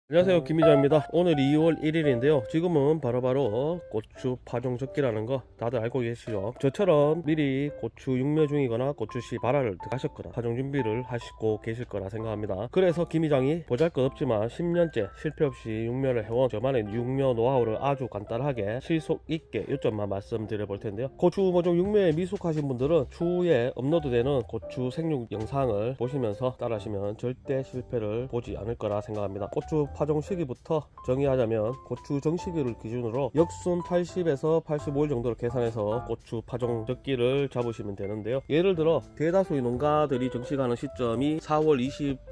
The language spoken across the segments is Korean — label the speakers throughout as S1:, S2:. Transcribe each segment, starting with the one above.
S1: 안녕하세요, 김이자입니다. 오늘이 2월 1일인데요 지금은 바로바로 고추 파종 적기라는 거 다들 알고 계시죠? 저처럼 미리 고추 육묘 중이거나 고추씨 발화를 들어가셨거나 파종 준비를 하시고 계실 거라 생각합니다. 그래서 김이장이 보잘것없지만 10년째 실패 없이 육묘를 해온 저만의 육묘 노하우를 아주 간단하게 실속 있게 요점만 말씀드려 볼 텐데요, 고추 모종 육묘에 미숙하신 분들은 추후에 업로드되는 고추 생육 영상을 보시면서 따라하시면 절대 실패를 보지 않을 거라 생각합니다. 고추 파종 시기부터 정의하자면 고추 정시기를 기준으로 역순 80에서 85일 정도로 계산해서 고추 파종 적기를 잡으시면 되는데요, 예를 들어 대다수의 농가들이 정식하는 시점이 4월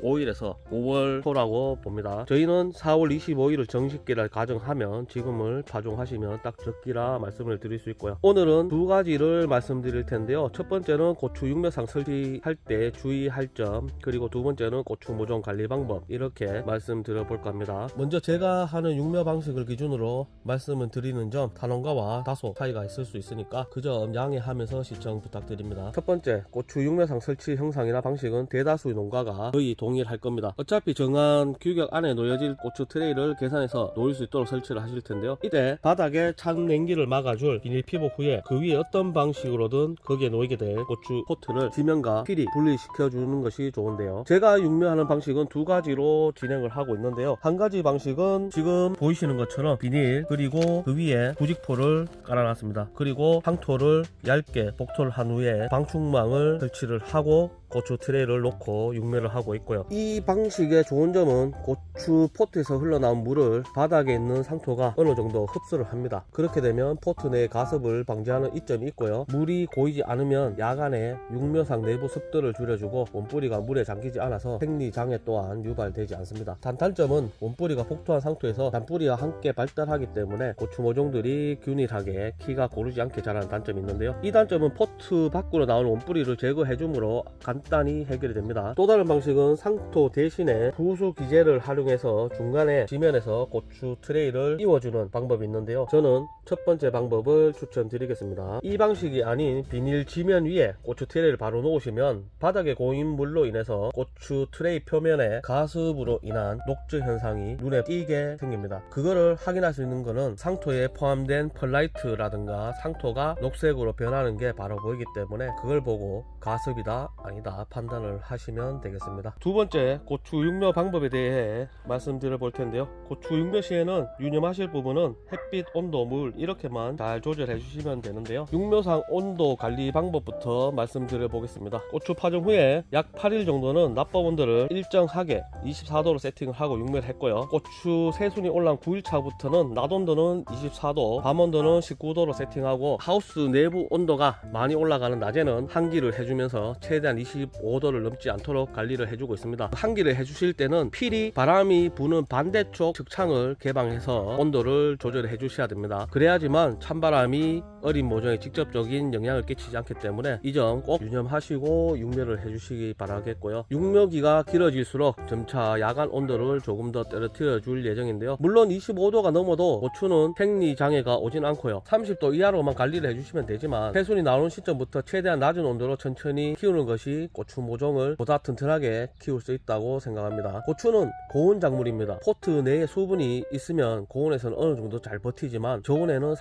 S1: 25일에서 5월 초라고 봅니다. 저희는 4월 25일을 정식기를 가정하면 지금을 파종하시면 딱 적기라 말씀을 드릴 수 있고요. 오늘은 두 가지를 말씀드릴 텐데요, 첫 번째는 고추 육묘상 설치할 때 주의할 점, 그리고 두 번째는 고추 모종 관리 방법, 이렇게 말씀드려 볼까 합니다. 먼저 제가 하는 육묘 방식을 기준으로 말씀을 드리는 점, 타농가와 다소 차이가 있을 수 있으니까 그 점 양해하면서 시청 부탁드립니다. 첫 번째, 고추 육묘상 설치 형상이나 방식은 대다수의 농가가 거의 동일할 겁니다. 어차피 정한 규격 안에 놓여질 고추 트레이를 계산해서 놓을 수 있도록 설치를 하실 텐데요, 이때 바닥에 찬 냉기를 막아줄 비닐 피복 후에 그 위에 어떤 방식으로든 거기에 놓이게 될 고추 포트를 지면과 필히 분리시켜 주는 것이 좋은데요, 제가 육묘하는 방식은 두 가지로 진행을 하고 있는데요, 한 가지 방식은 지금 보이시는 것처럼 비닐 그리고 그 위에 부직포를 깔아놨습니다. 그리고 상토를 얇게 복토를 한 후에 방충망을 설치를 하고 고추 트레이를 놓고 육묘를 하고 있고요. 이 방식의 좋은 점은 고추 포트에서 흘러나온 물을 바닥에 있는 상토가 어느 정도 흡수를 합니다. 그렇게 되면 포트 내 가습을 방지하는 이점이 있고요, 물이 고이지 않으면 야간에 육묘상 내부 습도를 줄여주고 원뿌리가 물에 잠기지 않아서 생리장애 또한 유발되지 않습니다. 단점은 원뿌리가 폭토한 상토에서 단뿌리와 함께 발달하기 때문에 고추 모종들이 균일하게 키가 고르지 않게 자라는 단점이 있는데요, 이 단점은 포트 밖으로 나오는 원뿌리를 제거해 주므로 간단히 해결이 됩니다. 또 다른 방식은 상토 대신에 부수 기재를 활용해서 중간에 지면에서 고추 트레이를 띄워주는 방법이 있는데요, 저는 첫 번째 방법을 추천드리겠습니다. 이 방식이 아닌 비닐 지면 위에 고추 트레이를 바로 놓으시면 바닥에 고인 물로 인해서 고추 트레이 표면에 가습으로 인한 녹조 현상이 눈에 띄게 생깁니다. 그거를 확인할 수 있는 거는 상토에 포함된 펄라이트라든가 상토가 녹색으로 변하는 게 바로 보이기 때문에 그걸 보고 가습이다 아니다 판단을 하시면 되겠습니다. 두 번째, 고추 육묘 방법에 대해 말씀드려 볼 텐데요, 고추 육묘 시에는 유념하실 부분은 햇빛, 온도, 물 이렇게만 잘 조절해 주시면 되는데요, 육묘상 온도 관리 방법부터 말씀드려 보겠습니다. 고추 파종 후에 약 8일 정도는 낮밤 온도를 일정하게 24도로 세팅을 하고 육묘를 했고요, 고추 새순이 올라온 9일 차부터는 낮 온도는 24도, 밤 온도는 19도로 세팅하고 하우스 내부 온도가 많이 올라가는 낮에는 환기를 해주면서 최대한 25도를 넘지 않도록 관리를 해주고 있습니다. 환기를 해주실 때는 필히 바람이 부는 반대쪽 측창을 개방해서 온도를 조절해 주셔야 됩니다. 그래야지만 찬바람이 어린 모종에 직접적인 영향을 끼치지 않기 때문에 이 점 꼭 유념하시고 육묘를 해주시기 바라겠고요, 육묘기가 길어질수록 점차 야간 온도를 조금 더 떨어뜨려 줄 예정인데요, 물론 25도가 넘어도 고추는 생리 장애가 오진 않고요, 30도 이하로만 관리를 해주시면 되지만 새순이 나오는 시점부터 최대한 낮은 온도로 천천히 키우는 것이 고추 모종을 보다 튼튼하게 키울 수 있다고 생각합니다. 고추는 고온 작물입니다. 포트 내에 수분이 있으면 고온에서는 어느 정도 잘 버티지만 저온에는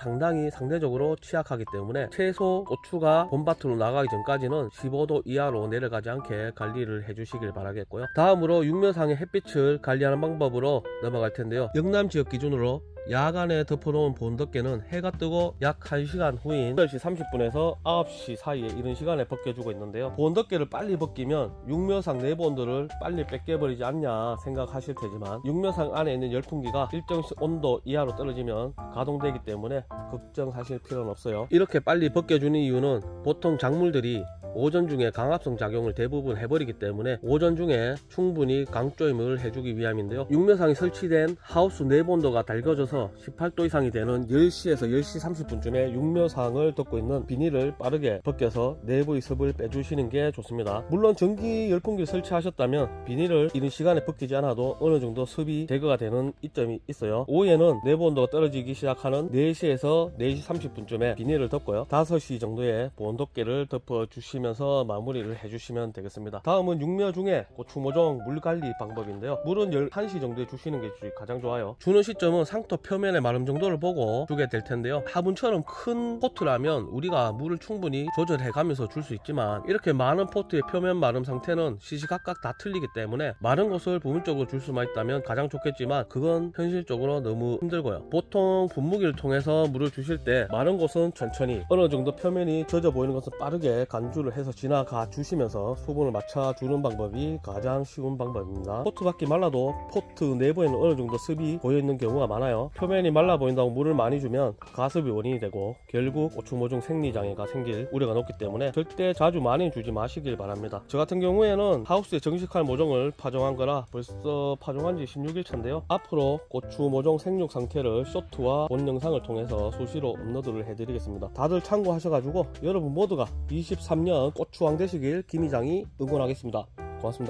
S1: 상대적으로 취약하기 때문에 최소 고추가 봄밭으로 나가기 전까지는 15도 이하로 내려가지 않게 관리를 해주시길 바라겠고요. 다음으로 육묘상의 햇빛을 관리하는 방법으로 넘어갈 텐데요, 영남 지역 기준으로 야간에 덮어놓은 보온덮개는 해가 뜨고 약 1시간 후인 8시 30분에서 9시 사이에 이런 시간에 벗겨주고 있는데요, 보온덮개를 빨리 벗기면 육묘상 내부 온도를 빨리 뺏겨버리지 않냐 생각하실 테지만 육묘상 안에 있는 열풍기가 일정 온도 이하로 떨어지면 가동되기 때문에 걱정하실 필요는 없어요. 이렇게 빨리 벗겨주는 이유는 보통 작물들이 오전 중에 강압성 작용을 대부분 해버리기 때문에 오전 중에 충분히 강조임을 해주기 위함인데요, 육묘상이 설치된 하우스 내부 온도가 달궈져서 18도 이상이 되는 10시에서 10시 30분쯤에 육묘상을 덮고 있는 비닐을 빠르게 벗겨서 내부의 습을 빼주시는 게 좋습니다. 물론 전기 열풍기를 설치하셨다면 비닐을 이런 시간에 벗기지 않아도 어느 정도 습이 제거가 되는 이점이 있어요. 오후에는 내부 온도가 떨어지기 시작하는 4시에서 4시 30분쯤에 비닐을 덮고요, 5시 정도에 보온덮개를 덮어주시면 주시면서 마무리를 해주시면 되겠습니다. 다음은 육묘 중에 고추 모종 물 관리 방법인데요. 물은 11시 정도에 주시는 게 가장 좋아요. 주는 시점은 상토 표면의 마름 정도를 보고 주게 될 텐데요. 화분처럼 큰 포트라면 우리가 물을 충분히 조절해 가면서 줄 수 있지만 이렇게 많은 포트의 표면 마름 상태는 시시각각 다 틀리기 때문에 마른 곳을 부분적으로 줄 수만 있다면 가장 좋겠지만 그건 현실적으로 너무 힘들고요. 보통 분무기를 통해서 물을 주실 때 마른 곳은 천천히, 어느 정도 표면이 젖어 보이는 것은 빠르게 간주를 해서 지나가 주시면서 수분을 맞춰 주는 방법이 가장 쉬운 방법입니다. 포트 밖이 말라도 포트 내부에는 어느 정도 습이 고여 있는 경우가 많아요. 표면이 말라 보인다고 물을 많이 주면 가습이 원인이 되고 결국 고추 모종 생리장애가 생길 우려가 높기 때문에 절대 자주 많이 주지 마시길 바랍니다. 저 같은 경우에는 하우스에 정식할 모종을 파종한 거라 벌써 파종한 지 16일 차인데요. 앞으로 고추 모종 생육 상태를 쇼트와 본 영상을 통해서 수시로 업로드를 해드리겠습니다. 다들 참고하셔가지고 여러분 모두가 23년 고추왕 되시길 김 이장이 응원하겠습니다. 고맙습니다.